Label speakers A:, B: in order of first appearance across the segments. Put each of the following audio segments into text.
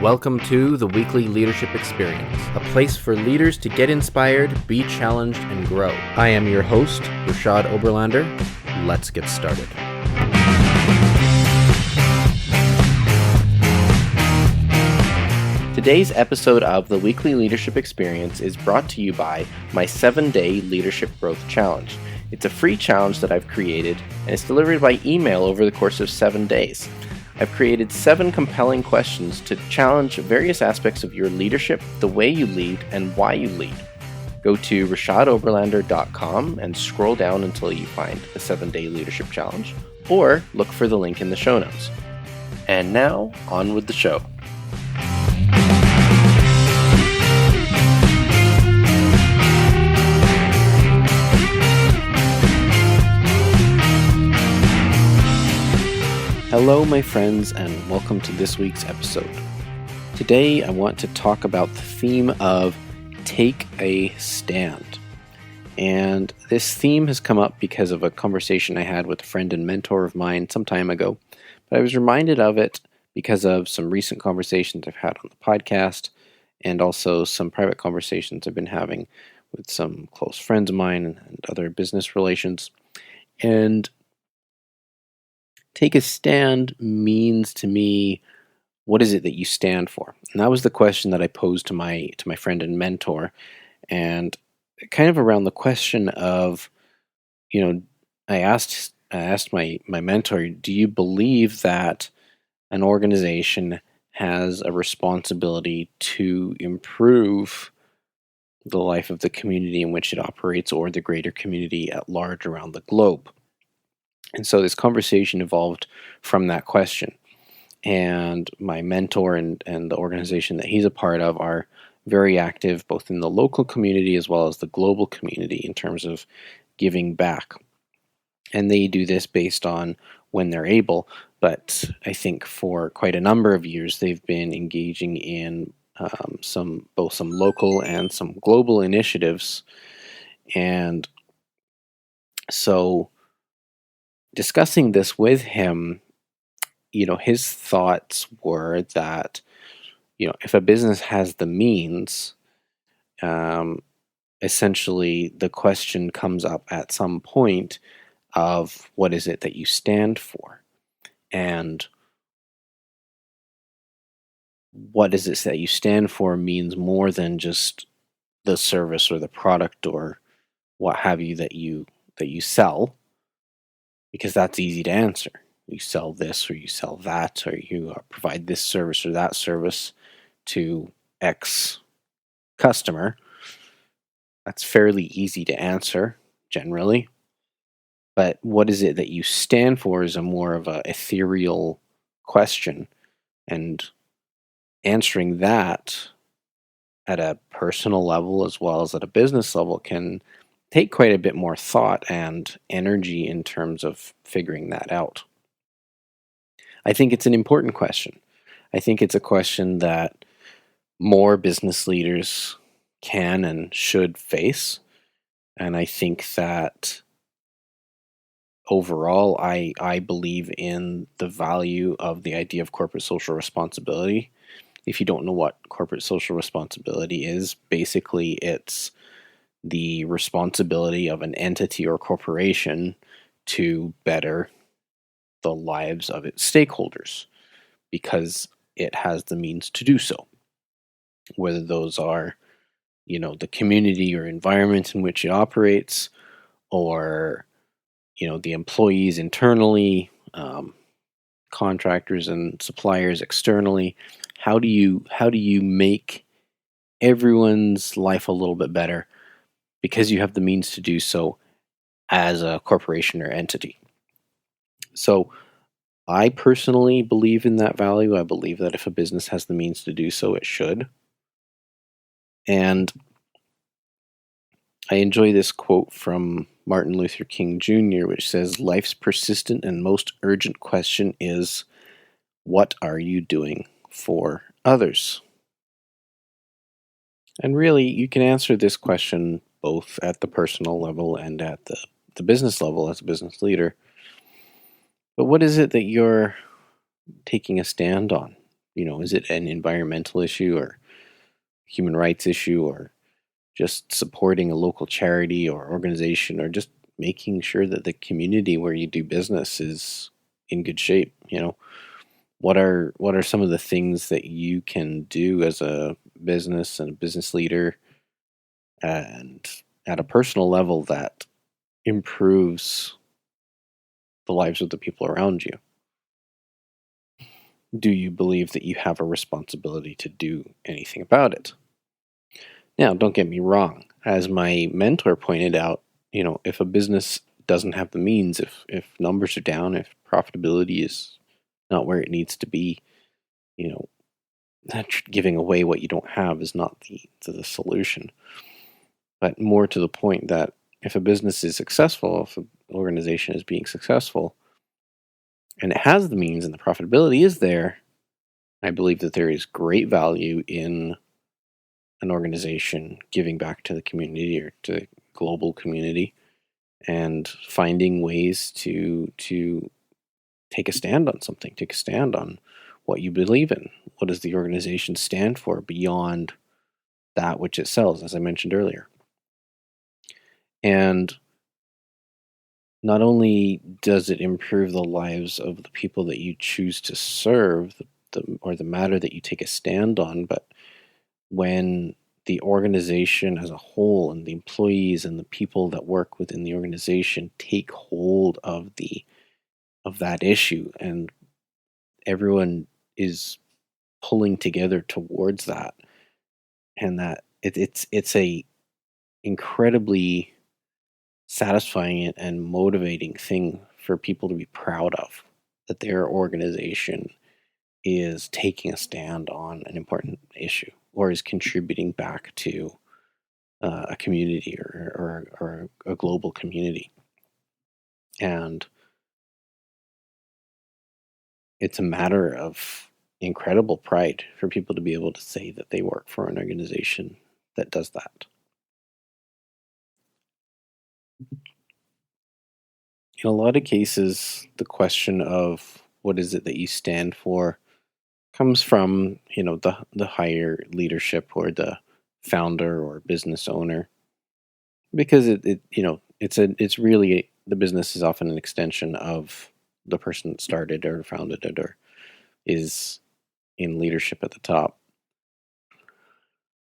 A: Welcome to the Weekly Leadership Experience, a place for leaders to get inspired, be challenged, and grow. I am your host, Reshad Oberlander. Let's get started. Today's episode of the Weekly Leadership Experience is brought to you by my 7-day Leadership Growth Challenge. It's a free challenge that I've created, and it's delivered by email over the course of 7 days. I've created 7 compelling questions to challenge various aspects of your leadership, the way you lead, and why you lead. Go to ReshadOberlander.com and scroll down until you find the 7-day leadership challenge, or look for the link in the show notes. And now, on with the show. Hello, my friends, and welcome to this week's episode. Today, I want to talk about the theme of take a stand. And this theme has come up because of a conversation I had with a friend and mentor of mine some time ago. But I was reminded of it because of some recent conversations I've had on the podcast and also some private conversations I've been having with some close friends of mine and other business relations. And take a stand means to me, what is it that you stand for? And that was the question that I posed to my friend and mentor, and kind of around the question of, I asked my mentor, do you believe that an organization has a responsibility to improve the life of the community in which it operates or the greater community at large around the globe? And so this conversation evolved from that question. And my mentor and the organization that he's a part of are very active both in the local community as well as the global community in terms of giving back. And they do this based on when they're able. But I think for quite a number of years, they've been engaging in both some local and some global initiatives. And so discussing this with him, his thoughts were that, if a business has the means, essentially the question comes up at some point of what is it that you stand for? And what is it that you stand for means more than just the service or the product or what have you that you sell. Because that's easy to answer. You sell this or you sell that, or you provide this service or that service to X customer. That's fairly easy to answer, generally. But what is it that you stand for is a more of an ethereal question. And answering that at a personal level as well as at a business level can take quite a bit more thought and energy in terms of figuring that out. I think it's an important question. I think it's a question that more business leaders can and should face. And I think that overall, I believe in the value of the idea of corporate social responsibility. If you don't know what corporate social responsibility is, basically it's the responsibility of an entity or corporation to better the lives of its stakeholders because it has the means to do so. Whether those are, the community or environment in which it operates, or, the employees internally, contractors and suppliers externally. How do you make everyone's life a little bit better because you have the means to do so as a corporation or entity? So I personally believe in that value. I believe that if a business has the means to do so, it should. And I enjoy this quote from Martin Luther King Jr., which says, "Life's persistent and most urgent question is, what are you doing for others?" And really, you can answer this question both at the personal level and at the business level as a business leader. But what is it that you're taking a stand on? Is it an environmental issue or human rights issue or just supporting a local charity or organization or just making sure that the community where you do business is in good shape? What are some of the things that you can do as a business and a business leader and at a personal level that improves the lives of the people around you? Do you believe that you have a responsibility to do anything about it? Now, don't get me wrong. As my mentor pointed out, if a business doesn't have the means, if numbers are down, if profitability is not where it needs to be, you know, giving away what you don't have is not the solution. But more to the point that if a business is successful, if an organization is being successful, and it has the means and the profitability is there, I believe that there is great value in an organization giving back to the community or to the global community and finding ways to take a stand on something, take a stand on what you believe in. What does the organization stand for beyond that which it sells, as I mentioned earlier? And not only does it improve the lives of the people that you choose to serve, or the matter that you take a stand on, but when the organization as a whole and the employees and the people that work within the organization take hold of that issue, and everyone is pulling together towards that, and that it's a incredibly satisfying and motivating thing for people to be proud of, that their organization is taking a stand on an important issue or is contributing back to a community or a global community. And it's a matter of incredible pride for people to be able to say that they work for an organization that does that. In a lot of cases, the question of what is it that you stand for comes from, the higher leadership or the founder or business owner, because it's really, the business is often an extension of the person that started or founded it or is in leadership at the top.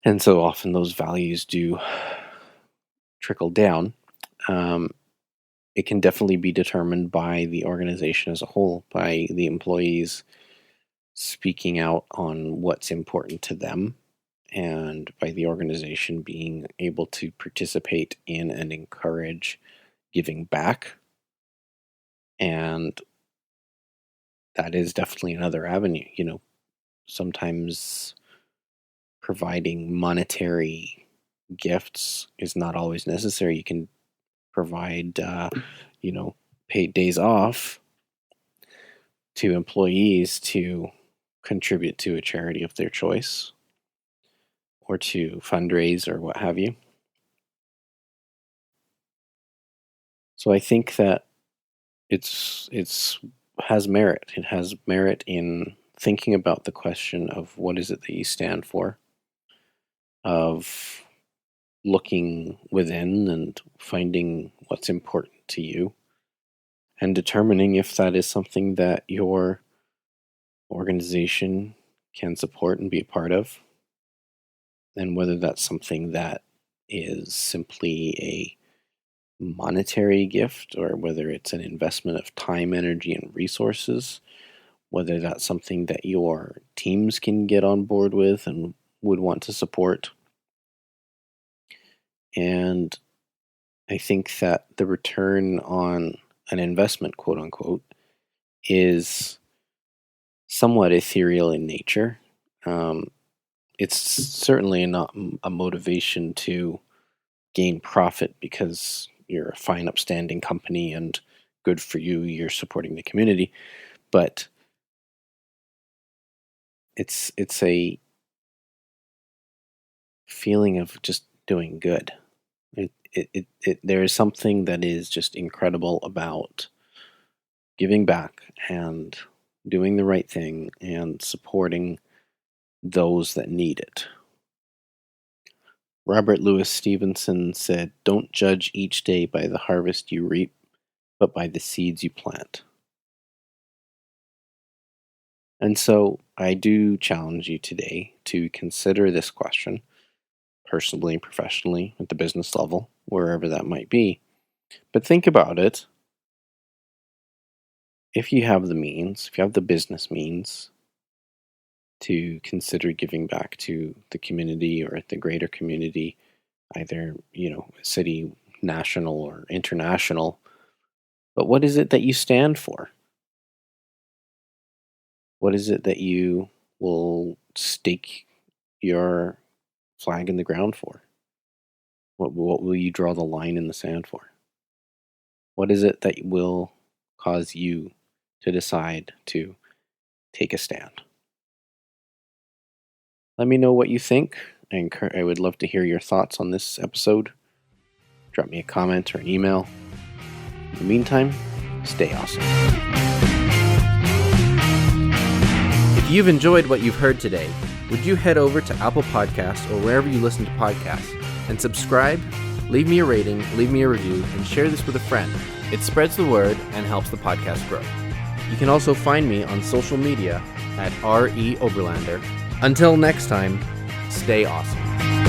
A: And so often those values do trickle down. It can definitely be determined by the organization as a whole, by the employees speaking out on what's important to them, and by the organization being able to participate in and encourage giving back. And that is definitely another avenue. Sometimes providing monetary gifts is not always necessary. You can provide, paid days off to employees to contribute to a charity of their choice or to fundraise or what have you. So I think that it's has merit. It has merit in thinking about the question of what is it that you stand for, of looking within and finding what's important to you, and determining if that is something that your organization can support and be a part of, and whether that's something that is simply a monetary gift or whether it's an investment of time, energy, and resources, whether that's something that your teams can get on board with and would want to support. And I think that the return on an investment, quote unquote, is somewhat ethereal in nature. It's certainly not a motivation to gain profit because you're a fine, upstanding company and good for you, you're supporting the community. But it's a feeling of just doing good. There is something that is just incredible about giving back and doing the right thing, and supporting those that need it. Robert Louis Stevenson said, "Don't judge each day by the harvest you reap, but by the seeds you plant." And so I do challenge you today to consider this question, personally, professionally, at the business level, wherever that might be. But think about it. If you have the means, if you have the business means to consider giving back to the community or the greater community, either, city, national, or international, but what is it that you stand for? What is it that you will stake your flag in the ground for? What will you draw the line in the sand for? What is it that will cause you to decide to take a stand? Let me know what you think. I would love to hear your thoughts on this episode. Drop me a comment or an email. In the meantime, stay awesome.
B: If you've enjoyed what you've heard today, would you head over to Apple Podcasts or wherever you listen to podcasts and subscribe, leave me a rating, leave me a review, and share this with a friend. It spreads the word and helps the podcast grow. You can also find me on social media at R.E. Oberlander. Until next time, stay awesome.